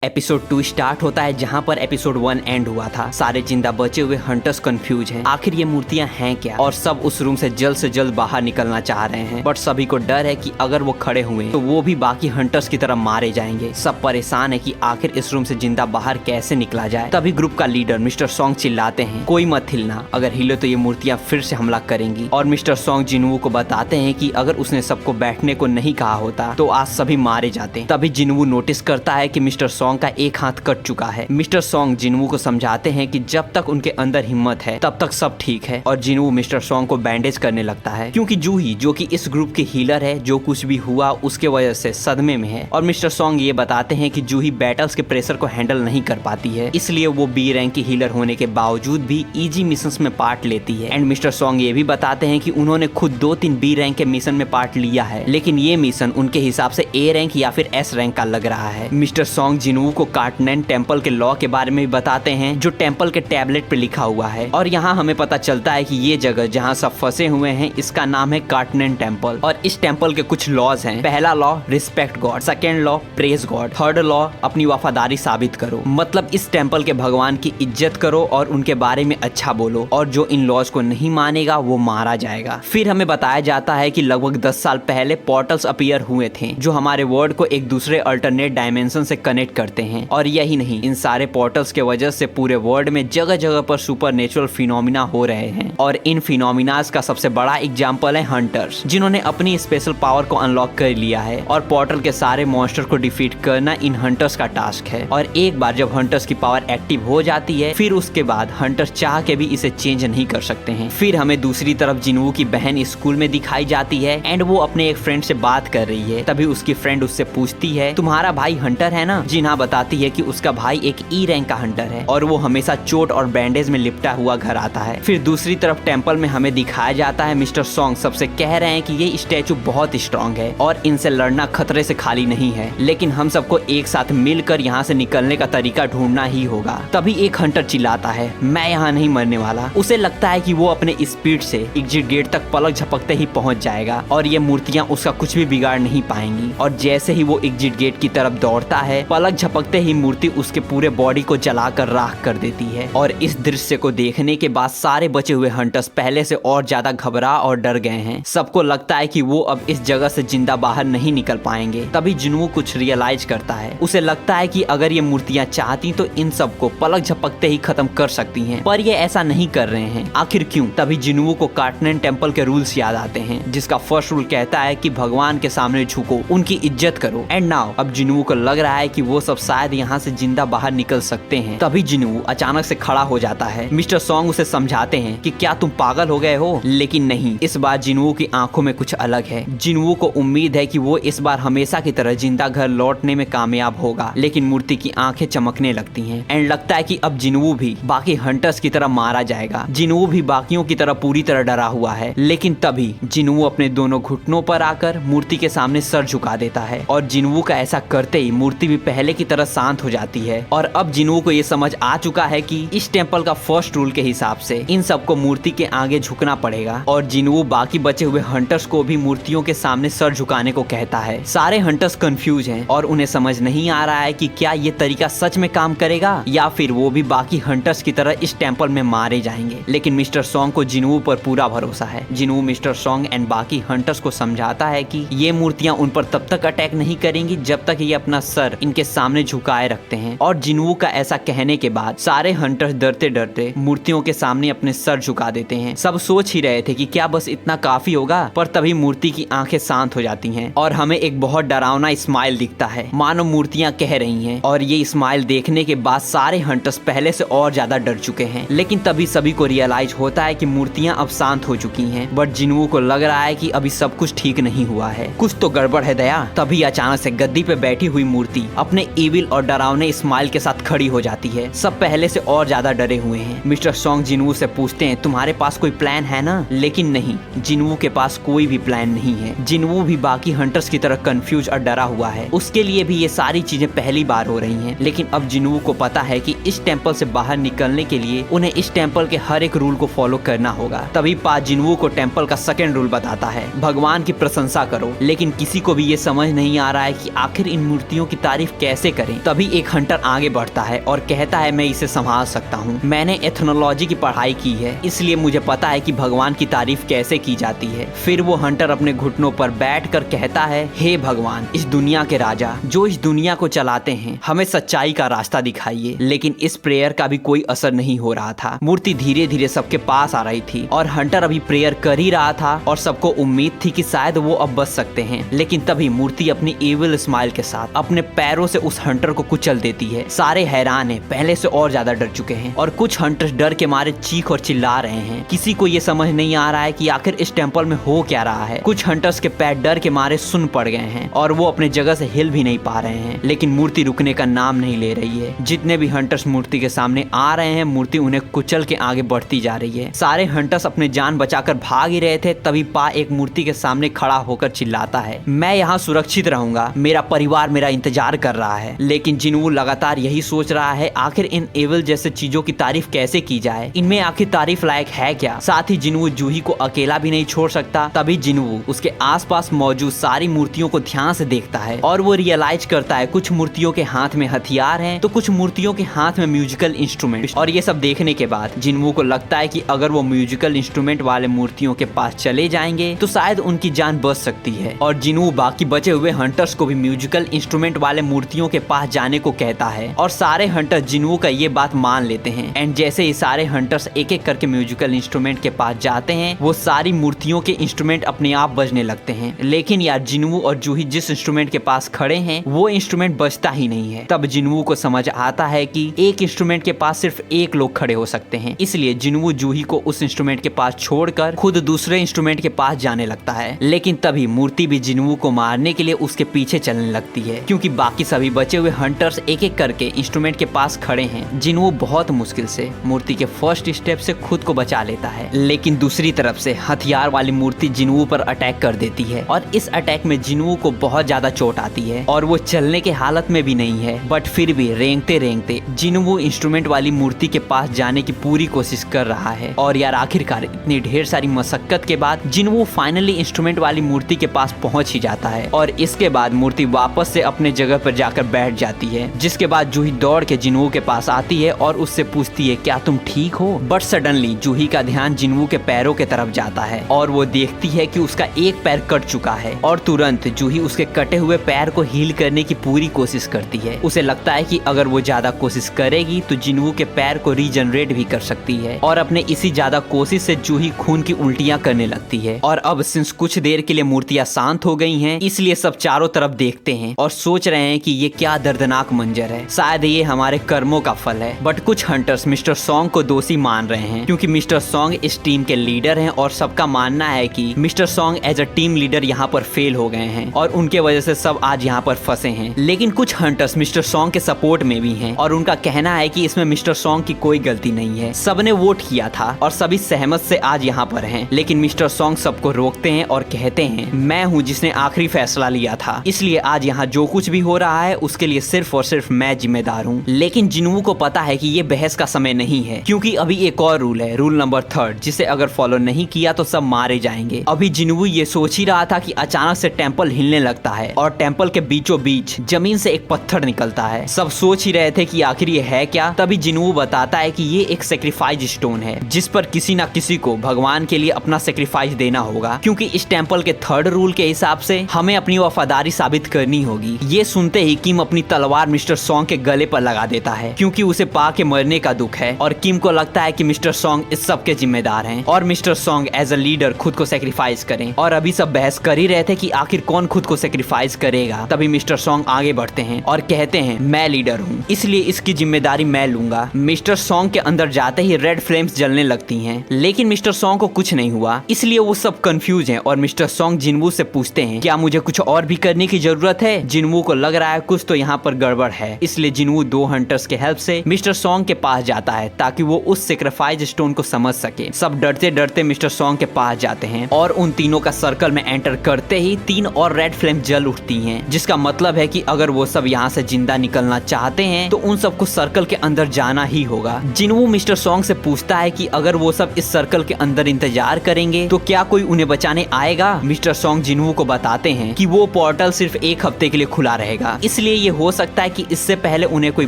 Episode 2 start होता है जहां पर एपिसोड 1 एंड हुआ था। सारे जिंदा बचे हुए हंटर्स कंफ्यूज हैं। आखिर ये मूर्तियां हैं क्या, और सब उस रूम से जल्द बाहर निकलना चाह रहे हैं, बट सभी को डर है कि अगर वो खड़े हुए तो वो भी बाकी हंटर्स की तरह मारे जाएंगे। सब परेशान है कि आखिर इस रूम से जिंदा बाहर कैसे निकला जाए। तभी ग्रुप का लीडर मिस्टर सॉन्ग चिल्लाते हैं, कोई मत हिलना, अगर हिले तो ये मूर्तियां फिर से हमला करेंगी। और मिस्टर सॉन्ग जिनवू को बताते हैं कि अगर उसने सबको बैठने को नहीं कहा होता तो आज सभी मारे जाते। तभी जिनवू नोटिस करता है कि मिस्टर सॉन्ग का एक हाथ कट चुका है। मिस्टर सॉन्ग जिनवू को समझाते हैं कि जब तक उनके अंदर हिम्मत है तब तक सब ठीक है, और जिनवू मिस्टर सॉन्ग को बैंडेज करने लगता है क्योंकि जूही जो कि इस ग्रुप की हीलर है, जो कुछ भी हुआ उसके वजह से सदमे में है। और मिस्टर सॉन्ग ये बताते हैं कि जूही बैटल्स के प्रेशर को हैंडल नहीं कर पाती है, इसलिए वो बी रैंक की हीलर होने के बावजूद भी इजी मिशंस में पार्ट लेती है। एंड मिस्टर सॉन्ग ये भी बताते हैं कि उन्होंने खुद 2-3 बी रैंक के मिशन में पार्ट लिया है, लेकिन ये मिशन उनके हिसाब से ए रैंक या फिर एस रैंक का लग रहा है। मिस्टर सॉन्ग जिनवू को कार्टनैन टेम्पल के लॉ के बारे में भी बताते हैं, जो टेम्पल के टैबलेट पे लिखा हुआ है। और यहाँ हमें पता चलता है कि ये जगह जहाँ सब फंसे हुए हैं इसका नाम है कार्टनैन टेम्पल। और इस टेम्पल के कुछ लॉज हैं। पहला law respect God, second law praise God, third law अपनी वफादारी साबित करो, मतलब इस टेम्पल के भगवान की इज्जत करो और उनके बारे में अच्छा बोलो, और जो इन लॉज को नहीं मानेगा वो मारा जाएगा। फिर हमें बताया जाता है कि लगभग 10 साल पहले पोर्टल्स अपीयर हुए थे जो हमारे वर्ल्ड को एक दूसरे अल्टरनेट डायमेंशन से कनेक्ट करते हैं। और यही नहीं, इन सारे पोर्टल्स के वजह से पूरे वर्ल्ड में जगह जगह पर सुपरनेचुरल फिनोमिना हो रहे हैं। और इन फिनोमिनास का सबसे बड़ा एग्जांपल है हंटर्स, जिन्होंने अपनी स्पेशल पावर को अनलॉक कर लिया है। और पोर्टल के सारे मॉन्स्टर को डिफीट करना इन हंटर्स का टास्क है। और एक बार जब हंटर्स की पावर एक्टिव हो जाती है, फिर उसके बाद हंटर्स चाह के भी इसे चेंज नहीं कर सकते हैं। फिर हमें दूसरी तरफ जिनवू की बहन स्कूल में दिखाई जाती है एंड वो अपने एक फ्रेंड से बात कर रही है। तभी उसकी फ्रेंड उससे पूछती है, तुम्हारा भाई हंटर है ना? जिन्हा बताती है कि उसका भाई एक ई रैंक का हंटर है और वो हमेशा चोट और बैंडेज में लिपटा हुआ घर आता है। फिर दूसरी तरफ टेम्पल में हमें दिखाया जाता है मिस्टर सॉन्ग सबसे कह रहे हैं कि ये स्टैचू बहुत स्ट्रॉन्ग है और इनसे लड़ना खतरे से खाली नहीं है, लेकिन हम सबको एक साथ मिलकर यहाँ से निकलने का तरीका ढूंढना ही होगा। तभी एक हंटर चिल्लाता है, मैं यहाँ नहीं मरने वाला। उसे लगता है कि वो अपने स्पीड से एग्जिट गेट तक पलक झपकते ही पहुंच जाएगा और ये मूर्तियाँ उसका कुछ भी बिगाड़ नहीं पाएंगी। और जैसे ही वो एग्जिट गेट की तरफ दौड़ता है, पलक झपकते ही मूर्ति उसके पूरे बॉडी को जलाकर राख कर देती है। और इस दृश्य को देखने के बाद सारे बचे हुए हंटर्स पहले से और ज्यादा घबरा और डर गए हैं। सबको लगता है कि वो अब इस जगह से जिंदा बाहर नहीं निकल पाएंगे। तभी जिनवू कुछ रियलाइज करता है। उसे लगता है कि अगर ये मूर्तियां चाहती तो इन सबको पलक झपकते ही खत्म कर सकती हैं, पर ये ऐसा नहीं कर रहे हैं। आखिर क्यों? तभी जिनवू को कार्टनैन टेम्पल के रूल्स याद आते हैं, जिसका फर्स्ट रूल कहता है कि भगवान के सामने झुको, उनकी इज्जत करो। एंड नाउ अब जिनवू को लग रहा है कि वो सब शायद यहाँ से जिंदा बाहर निकल सकते हैं। तभी जिनवू अचानक से खड़ा हो जाता है। मिस्टर सॉन्ग उसे समझाते हैं कि क्या तुम पागल हो गए हो? लेकिन नहीं, इस बार जिनवू की आंखों में कुछ अलग है। जिनवू को उम्मीद है कि वो इस बार हमेशा की तरह जिंदा घर लौटने में कामयाब होगा, लेकिन मूर्ति की आंखें चमकने लगती हैं एंड लगता है कि अब जिनवू भी बाकी हंटर्स की तरह मारा जाएगा। जिनवू भी बाकियों की तरह पूरी तरह डरा हुआ है। लेकिन तभी जिनवू अपने दोनों घुटनों पर आकर मूर्ति के सामने सर झुका देता है और जिनवू का ऐसा करते ही मूर्ति भी पहले की तरह शांत हो जाती है। और अब जिनवू को ये समझ आ चुका है कि इस टेम्पल का फर्स्ट रूल के हिसाब से इन सबको मूर्ति के आगे झुकना पड़ेगा। और जिनवू बाकी बचे हुए हंटर्स को भी मूर्तियों के सामने सर झुकाने को कहता है। सारे हंटर्स कंफ्यूज हैं और उन्हें समझ नहीं आ रहा है कि क्या ये तरीका सच में काम करेगा या फिर वो भी बाकी हंटर्स की तरह इस टेम्पल में मारे जाएंगे। लेकिन मिस्टर सॉन्ग को जिनवू पर पूरा भरोसा है। जिनवू मिस्टर सॉन्ग एंड बाकी हंटर्स को समझाता है कि ये मूर्तियां उन पर तब तक अटैक नहीं करेंगी जब तक ये अपना सर इनके सामने झुकाए रखते हैं। और जिनवू का ऐसा कहने के बाद सारे हंटर्स डरते डरते मूर्तियों के सामने अपने सर झुका देते हैं। सब सोच ही रहे थे कि क्या बस इतना काफी होगा, पर तभी मूर्ति की आंखें शांत हो जाती हैं और हमें एक बहुत डरावना स्माइल दिखता है, मानो मूर्तियां कह रही हैं। और ये स्माइल देखने के बाद सारे हंटर्स पहले से और ज्यादा डर चुके हैं। लेकिन तभी सभी को रियलाइज होता है कि मूर्तियां अब शांत हो चुकी हैं, बट जिनवू को लग रहा है कि अभी सब कुछ ठीक नहीं हुआ है, कुछ तो गड़बड़ है दया। तभी अचानक से गद्दी पे बैठी हुई मूर्ति अपने इविल और डरावने स्माइल के साथ खड़ी हो जाती है। सब पहले से और ज्यादा डरे हुए हैं। मिस्टर सॉन्ग जिनवू से पूछते हैं, तुम्हारे पास कोई प्लान है ना? लेकिन नहीं, जिनवू के पास कोई भी प्लान नहीं है। जिनवू भी बाकी हंटर्स की तरह कंफ्यूज और डरा हुआ है। उसके लिए भी ये सारी चीजें पहली बार हो रही हैं। लेकिन अब जिनवू को पता है कि इस टेम्पल से बाहर निकलने के लिए उन्हें इस टेम्पल के हर एक रूल को फॉलो करना होगा। तभी पा जिनवू को टेम्पल का सेकंड रूल बताता है, भगवान की प्रशंसा करो। लेकिन किसी को भी ये समझ नहीं आ रहा है कि आखिर इन मूर्तियों की तारीफ कैसे कैसे करें। तभी एक हंटर आगे बढ़ता है और कहता है मैं इसे संभाल सकता हूँ, मैंने एथनोलॉजी की पढ़ाई की है, इसलिए मुझे पता है कि भगवान की तारीफ कैसे की जाती है। फिर वो हंटर अपने घुटनों पर बैठकर कहता है, हे भगवान, इस दुनिया के राजा जो इस दुनिया को चलाते हैं, हमें सच्चाई का रास्ता दिखाइए। लेकिन इस प्रेयर का भी कोई असर नहीं हो रहा था। मूर्ति धीरे धीरे सबके पास आ रही थी और हंटर अभी प्रेयर कर ही रहा था और सबको उम्मीद थी कि शायद वो अब बच सकते हैं। लेकिन तभी मूर्ति अपनी एविल स्माइल के साथ अपने पैरों से उस हंटर को कुचल देती है। सारे हैरान हैं, पहले से और ज्यादा डर चुके हैं और कुछ हंटर्स डर के मारे चीख और चिल्ला रहे हैं। किसी को ये समझ नहीं आ रहा है कि आखिर इस टेम्पल में हो क्या रहा है। कुछ हंटर्स के पैर डर के मारे सुन पड़ गए हैं और वो अपने जगह से हिल भी नहीं पा रहे हैं। लेकिन मूर्ति रुकने का नाम नहीं ले रही है। जितने भी हंटर्स मूर्ति के सामने आ रहे हैं, मूर्ति उन्हें कुचल के आगे बढ़ती जा रही है। सारे हंटर्स अपने जान बचाकर भाग ही रहे थे, तभी पा एक मूर्ति के सामने खड़ा होकर चिल्लाता है, मैं यहाँ सुरक्षित रहूंगा, मेरा परिवार मेरा इंतजार कर रहा है। लेकिन जिनवू लगातार यही सोच रहा है, आखिर इन एविल जैसे चीजों की तारीफ कैसे की जाए, इनमें आखिर तारीफ लायक है क्या। साथ ही जिनवू जूही को अकेला भी नहीं छोड़ सकता। तभी जिनवू उसके आसपास मौजूद सारी मूर्तियों को ध्यान से देखता है और वो रियलाइज करता है कुछ मूर्तियों के हाथ में हथियार हैं तो कुछ मूर्तियों के हाथ में म्यूजिकल इंस्ट्रूमेंट। और ये सब देखने के बाद जिनवू को लगता है कि अगर वो म्यूजिकल इंस्ट्रूमेंट वाले मूर्तियों के पास चले जाएंगे तो शायद उनकी जान बच सकती है। और जिनवू बाकी बचे हुए हंटर्स को भी म्यूजिकल इंस्ट्रूमेंट वाले मूर्तियों के पास जाने को कहता है और सारे हंटर्स जिनवू का ये बात मान लेते हैं। एंड जैसे ही सारे हंटर्स एक एक करके म्यूजिकल इंस्ट्रूमेंट के पास जाते हैं, वो सारी मूर्तियों के इंस्ट्रूमेंट अपने आप बजने लगते हैं। लेकिन यार जिनवू और जूही जिस इंस्ट्रूमेंट के पास खड़े हैं वो इंस्ट्रूमेंट बजता ही नहीं है। तब जिनवू को समझ आता है कि एक इंस्ट्रूमेंट के पास सिर्फ एक लोग खड़े हो सकते हैं। इसलिए जिनवू जूही को उस इंस्ट्रूमेंट के पास छोड़कर खुद दूसरे इंस्ट्रूमेंट के पास जाने लगता है। लेकिन तभी मूर्ति भी जिनवू को मारने के लिए उसके पीछे चलने लगती है, क्योंकि बाकी सभी बचे हुए हंटर्स एक एक करके इंस्ट्रूमेंट के पास खड़े हैं। जिनवू बहुत मुश्किल से मूर्ति के फर्स्ट स्टेप से खुद को बचा लेता है। लेकिन दूसरी तरफ से हथियार वाली मूर्ति जिनवू पर अटैक कर देती है और इस अटैक में जिनवू को बहुत ज्यादा चोट आती है और वो चलने के हालत में भी नहीं है। बट फिर भी रेंगते रेंगते जिनवू इंस्ट्रूमेंट वाली मूर्ति के पास जाने की पूरी कोशिश कर रहा है। और यार आखिरकार इतनी ढेर सारी मशक्कत के बाद जिनवू फाइनली इंस्ट्रूमेंट वाली मूर्ति के पास पहुंच ही जाता है और इसके बाद मूर्ति वापस से अपने जगह पर जाकर बैठ जाती है। जिसके बाद जूही दौड़ के जिनवू के पास आती है और उससे पूछती है, क्या तुम ठीक हो? बट सडनली जूही का ध्यान जिनवू के पैरों के तरफ जाता है और वो देखती है कि उसका एक पैर कट चुका है और तुरंत जूही उसके कटे हुए पैर को हील करने की पूरी कोशिश करती है। उसे लगता है कि अगर वो ज्यादा कोशिश करेगी तो जिनवू के पैर को रीजनरेट भी कर सकती है और अपने इसी ज्यादा कोशिश से जूही खून की उल्टियां करने लगती है। और अब सिंस कुछ देर के लिए मूर्तियां शांत हो गई हैं, इसलिए सब चारों तरफ देखते हैं और सोच रहे हैं कि ये क्या दर्दनाक मंजर है, शायद ये हमारे कर्मों का फल है। बट कुछ हंटर्स मिस्टर सॉन्ग को दोषी मान रहे हैं, क्योंकि मिस्टर सॉन्ग इस टीम के लीडर हैं और सबका मानना है कि mister Song as a team leader यहाँ पर फेल हो गए हैं और उनके वजह से सब आज यहाँ पर फंसे हैं। लेकिन कुछ हंटर्स मिस्टर सॉन्ग के सपोर्ट में भी हैं और उनका कहना है कि इसमें मिस्टर सॉन्ग की कोई गलती नहीं है, सबने वोट किया था और सभी सहमत से आज यहाँ पर हैं। लेकिन मिस्टर सॉन्ग सबको रोकते हैं और कहते हैं, मैं हूँ जिसने आखिरी फैसला लिया था, इसलिए आज यहाँ जो कुछ भी हो रहा है उसके लिए सिर्फ और सिर्फ मैं जिम्मेदार हूँ। लेकिन जिनवू को पता है कि ये बहस का समय नहीं है, क्योंकि अभी एक और रूल है, रूल नंबर 3, जिसे अगर फॉलो नहीं किया तो सब मारे जाएंगे। अभी जिनवू ये सोच ही रहा था कि अचानक से टेम्पल हिलने लगता है और टेम्पल के बीचों बीच जमीन से एक पत्थर निकलता है। सब सोच ही रहे थे कि आखिर ये है क्या। तभी जिनवू बताता है कि ये एक सेक्रीफाइस स्टोन है, जिस पर किसी ना किसी को भगवान के लिए अपना सेक्रीफाइस देना होगा, क्योंकि इस टेम्पल के 3rd रूल के हिसाब से हमें अपनी वफादारी साबित करनी होगी। ये सुनते ही किम अपनी तलवार मिस्टर सॉन्ग के गले पर लगा देता है, क्योंकि उसे पा के मरने का दुख है और किम को लगता है कि मिस्टर सॉन्ग इस सब के जिम्मेदार हैं और mister Song as a leader खुद को सेक्रीफाइस करें। और अभी सब बहस कर ही रहे थे कि आखिर कौन खुद को सेक्रीफाइस करेगा। तभी मिस्टर सॉन्ग आगे बढ़ते हैं और कहते हैं, मैं लीडर हूँ, इसलिए इसकी जिम्मेदारी मैं लूंगा। मिस्टर सॉन्ग के अंदर जाते ही रेड फ्लेम्स जलने लगती हैं, लेकिन मिस्टर सॉन्ग को कुछ नहीं हुआ, इसलिए वो सब कंफ्यूज हैं। और मिस्टर सॉन्ग जिनवू से पूछते हैं, क्या मुझे कुछ और भी करने की जरूरत है? जिनवू को लग रहा है कुछ तो यहाँ पर गड़बड़ है, इसलिए जिनवू 2 हंटर्स के हेल्प से मिस्टर सॉन्ग के पास जाता है ताकि वो उस सेक्रीफाइस स्टोन को समझ सके। सब डरते डरते मिस्टर सॉन्ग के पास जाते हैं और उन तीनों का सर्कल में एंटर करते ही 3 और रेड फ्लेम जल उठती हैं, जिसका मतलब है कि अगर वो सब यहाँ से जिंदा निकलना चाहते हैं तो उन सबको सर्कल के अंदर जाना ही होगा। जिनवू मिस्टर सॉन्ग से पूछता है कि अगर वो सब इस सर्कल के अंदर इंतजार करेंगे तो क्या कोई उन्हें बचाने आएगा? मिस्टर सॉन्ग जिनवू को बताते हैं कि वो पोर्टल सिर्फ 1 हफ्ते के लिए खुला रहेगा, इसलिए ये हो सकता है कि इससे पहले उन्हें कोई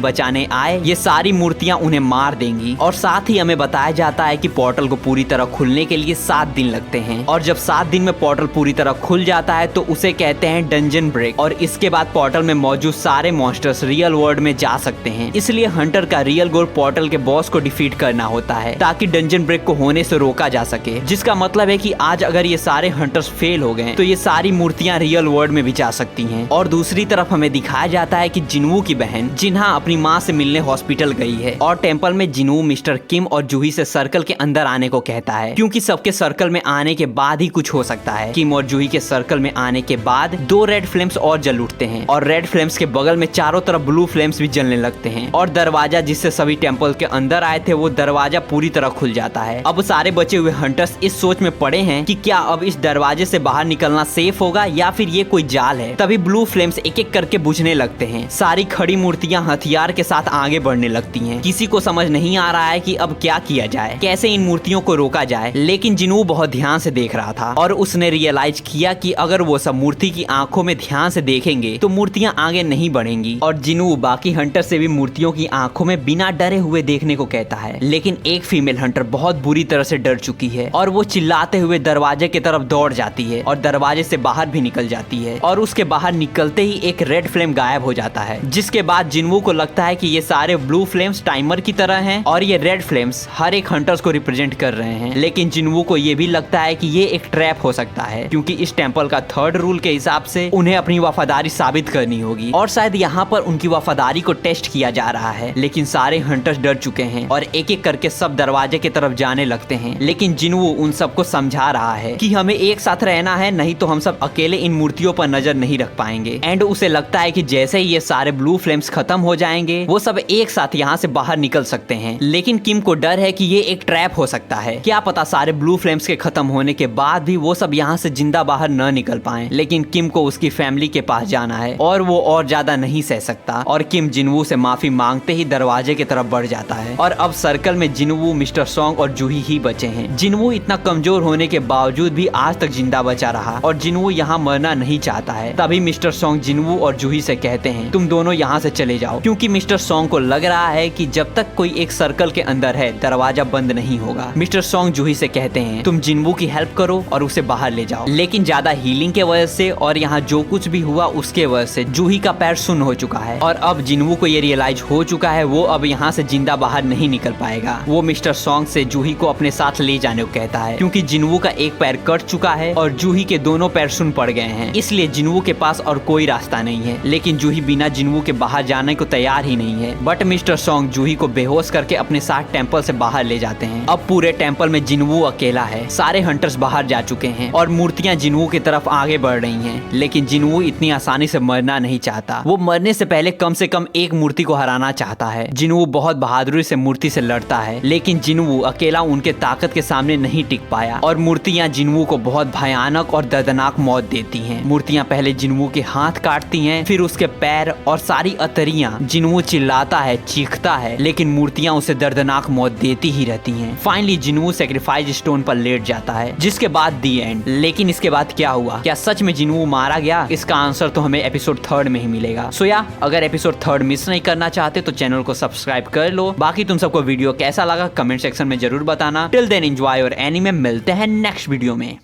बचाने आए ये सारी मूर्तियां उन्हें मार देंगी। और साथ ही हमें बताया जाता है कि पोर्टल को पूरी तरह खुलने के लिए 7 दिन लगते हैं और जब 7 दिन में पोर्टल पूरी तरह खुल जाता है तो उसे कहते हैं डंजन ब्रेक और इसके बाद पोर्टल में मौजूद सारे मॉन्स्टर्स रियल वर्ल्ड में जा सकते हैं। इसलिए हंटर का रियल गोल पोर्टल के बॉस को डिफीट करना होता है ताकि डंजन ब्रेक को होने से रोका जा सके, जिसका मतलब है कि आज अगर ये सारे हंटर्स फेल हो गए तो ये सारी मूर्तियां रियल वर्ल्ड में भी जा सकती हैं। और दूसरी तरफ हमें दिखाया जाता है कि जिनवू की बहन जिन्हा अपनी माँ से मिलने हॉस्पिटल गई है और टेंपल में जिनवू मिस्टर किम और जूही से सर्कल के अंदर आने को कहता है क्योंकि सबके सर्कल में आने के बाद ही कुछ हो सकता है। किम और जूही के सर्कल में आने के बाद 2 रेड फ्लेम्स और जल उठते हैं और रेड फ्लेम्स के बगल में चारों तरफ ब्लू फ्लेम्स भी जलने लगते हैं और दरवाजा जिससे सभी टेंपल के अंदर आए थे वो दरवाजा पूरी तरह खुल जाता है। अब सारे बचे हुए हंटर्स इस सोच में पड़े हैं कि क्या अब इस दरवाजे से बाहर निकलना सेफ होगा या फिर ये कोई जाल है। तभी ब्लू फ्लेम्स एक एक करके बुझने लगते हैं। सारी खड़ी मूर्तियां हथियार के साथ आगे बढ़ने लगती हैं। किसी को समझ नहीं आ रहा है कि अब क्या किया जाए, कैसे इन मूर्तियों को रोका जाए, लेकिन जिनवू बहुत ध्यान से देख रहा था और उसने रियलाइज किया कि अगर वो सब मूर्ति की आंखों में ध्यान से देखेंगे तो मूर्तियां आगे नहीं बढ़ेंगी। और जिनवू बाकी हंटर से भी मूर्तियों की आंखों में बिना डरे हुए देखने को कहता है, लेकिन एक फीमेल हंटर बहुत बुरी तरह से डर चुकी है और वो चिल्लाते हुए दरवाजे की तरफ दौड़ जाती है और दरवाजे से बाहर भी निकल जाती है और उसके बाहर निकलते ही एक रेड फ्लेम गायब हो जाता है, जिसके बाद जिनवू को लगता है कि ये सारे ब्लू फ्लेम्स टाइमर की तरह हैं और ये रेड फ्लेम्स हर एक हंटर्स को रिप्रेजेंट कर रहे हैं। लेकिन जिनवू को ये भी लगता है कि ये एक ट्रैप हो सकता है क्योंकि इस टेंपल का 3rd रूल के हिसाब से उन्हें अपनी वफादारी साबित करनी होगी और शायद यहाँ पर उनकी वफादारी को टेस्ट किया जा रहा है। लेकिन सारे हंटर्स डर चुके हैं और एक एक करके सब दरवाजे की तरफ जाने लगते हैं, लेकिन जिनवू उन सबको समझा रहा है कि हमें एक साथ रहना है, नहीं तो हम सब अकेले इन मूर्तियों पर नजर नहीं रख पाएंगे। एंड उसे लगता है कि जैसे ही ये सारे ब्लू फ्लेम्स खत्म हो जाएंगे वो सब एक साथ यहाँ से बाहर निकल सकते हैं। लेकिन किम को डर है कि ये एक ट्रैप हो सकता है, क्या पता सारे ब्लू फ्लेम्स के खत्म होने के बाद भी वो सब यहाँ से जिंदा बाहर न निकल पाए। लेकिन किम को उसकी फैमिली के पास जाना है और वो और ज्यादा नहीं सह सकता और किम जिनवू से माफी मांगते ही दरवाजे की तरफ बढ़ जाता है और अब सर्कल में जिनवू, मिस्टर सॉन्ग और जूही ही बचे हैं। जिनवू इतना कमजोर होने के बावजूद भी आज तक जिंदा बचा रहा और जिनवू यहाँ मरना नहीं चाहता है। तभी मिस्टर सॉन्ग जिनवू और जूही से कहते हैं तुम दोनों यहाँ से चले जाओ, क्योंकि मिस्टर सॉन्ग को लग रहा है कि जब तक कोई एक सर्कल के अंदर है दरवाजा बंद नहीं होगा। मिस्टर सॉन्ग जूही से कहते हैं तुम जिनवू की हेल्प करो और उसे बाहर ले जाओ। लेकिन ज्यादा हीलिंग के वजह से और यहाँ जो कुछ भी हुआ उसके वजह से जूही का पैर सुन्न हो चुका है और अब जिनवू को ये रियलाइज हो चुका है वो अब यहाँ से जिंदा बाहर नहीं निकल पाएगा। वो मिस्टर सॉन्ग से जूही को अपने साथ ले जाने को कहता है क्योंकि जिनवू का एक पैर कट चुका है और जूही के दोनों पैर सुन्न पड़ गए हैं, इसलिए जिनवू के पास और कोई रास्ता नहीं है। लेकिन जूही बिना जिनवू के बाहर जाने को तैयार ही नहीं है। बट मिस्टर सॉन्ग जूही को बेहोश करके अपने साथ टेंपल से बाहर ले जाते हैं। अब पूरे टेंपल में जिनवू अकेला है, सारे हंटर्स बाहर जा चुके हैं और मूर्तियां जिनवू की तरफ आगे बढ़ रही हैं। लेकिन जिनवू इतनी आसानी से मरना नहीं चाहता, वो मरने से पहले कम से कम एक मूर्ति को हराना चाहता है। जिनवू बहुत बहादुरी से मूर्ति से लड़ता है, लेकिन जिनवू अकेला उनके ताकत के सामने नहीं टिक पाया और मूर्तियां जिनवू को बहुत भयानक और दर्दनाक मौत देती हैं। मूर्तियां पहले जिनवू के हाथ काटती हैं, फिर उसके पैर और सारी अतरियां। जिनवू चिल्लाता है, चीखता है, लेकिन मूर्तियां उसे दर्दनाक मौत देती ही रहती हैं। फाइनली जिनवू सैक्रिफाइस स्टोन पर लेट जाता है, जिसके बाद दी एंड। लेकिन इसके बाद क्या हुआ, क्या सच में जिनवू मारा गया? इसका आंसर तो हमें एपिसोड 3rd में ही मिलेगा। सो या अगर एपिसोड 3rd मिस नहीं करना चाहते तो चैनल को सब्सक्राइब कर लो। बाकी तुम सबको वीडियो कैसा लगा कमेंट सेक्शन में जरूर बताना। Till then enjoy your anime, मिलते हैं नेक्स्ट वीडियो में।